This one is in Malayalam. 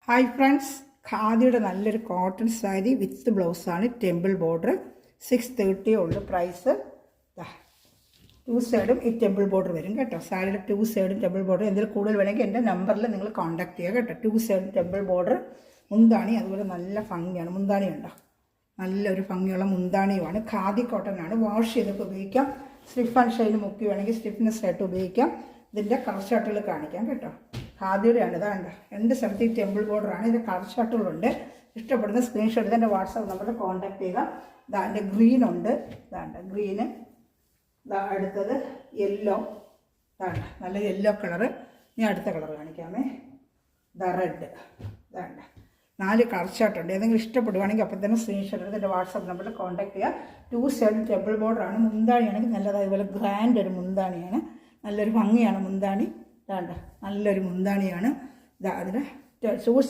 ഹായ് ഫ്രണ്ട്സ്, ഖാദിയുടെ നല്ലൊരു കോട്ടൺ സാരി വിത്ത് ബ്ലൗസാണ്. ടെമ്പിൾ ബോർഡർ 630 ഉള്ളു. പ്രൈസ് 2 സൈഡും ഈ ടെമ്പിൾ ബോർഡർ വരും കേട്ടോ. സാരിയുടെ 2 സൈഡും ടെമ്പിൾ ബോർഡർ. എന്തെങ്കിലും കൂടുതൽ വേണമെങ്കിൽ എൻ്റെ നമ്പറിൽ നിങ്ങൾ കോൺടാക്ട് ചെയ്യുക കേട്ടോ. 2 സൈഡും ടെമ്പിൾ ബോർഡർ. മുന്താണി അതുപോലെ നല്ല ഭംഗിയാണ്. മുന്താണി ഉണ്ടോ, നല്ലൊരു ഭംഗിയുള്ള മുന്താണിയുമാണ്. ഖാദി കോട്ടൺ ആണ്. വാഷ് ചെയ്തൊക്കെ ഉപയോഗിക്കാം. സ്റ്റിഫ് ആൻഡ് ഷൈൻ മുക്കി വേണമെങ്കിൽ സ്റ്റിഫ്നെസ് ആയിട്ട് ഉപയോഗിക്കാം. ഇതിൻ്റെ കളർ ഷർട്ടുകൾ കാണിക്കാം കേട്ടോ. ഖാദിയുടെയാണ്. ഇതാണ്ട് 2 സ്ഥലത്ത് ഈ ടെമ്പിൾ ബോർഡറാണ്. ഇതിൻ്റെ കളർ ഷർട്ടുകളുണ്ട്. ഇഷ്ടപ്പെടുന്ന സ്ക്രീൻഷോട്ട് എടുത്ത് എൻ്റെ വാട്സാപ്പ് നമ്പറിൽ കോൺടാക്ട് ചെയ്യുക. ഇതാ എൻ്റെ ഗ്രീൻ ഉണ്ട്. ഇതാണ്ട് ഗ്രീന്. ഇതാ അടുത്തത് യെല്ലോ. ഇതാണ്ട് നല്ല യെല്ലോ കളറ്. ഇനി അടുത്ത കളർ കാണിക്കാമേ. ഇതാ റെഡ്. ഇതാണ്ട് 4 കളർ ഷർട്ടുണ്ട്. ഏതെങ്കിലും ഇഷ്ടപ്പെടുവാണെങ്കിൽ അപ്പോൾ തന്നെ സ്ക്രീൻഷോട്ട് എടുത്ത് എൻ്റെ വാട്സാപ്പ് നമ്പറിൽ കോൺടാക്ട് ചെയ്യുക. 2 സൈഡ് ടെമ്പിൾ ബോർഡറാണ്. മുന്താണിയാണെങ്കിൽ നല്ലത്. അതുപോലെ ഗ്രാൻഡ് ഒരു മുന്താണിയാണ്. നല്ലൊരു ഭംഗിയാണ് മുന്താണി. ഇതാണ്ട് നല്ലൊരു മുന്താണിയാണ്. അതിന് ഷൂസ്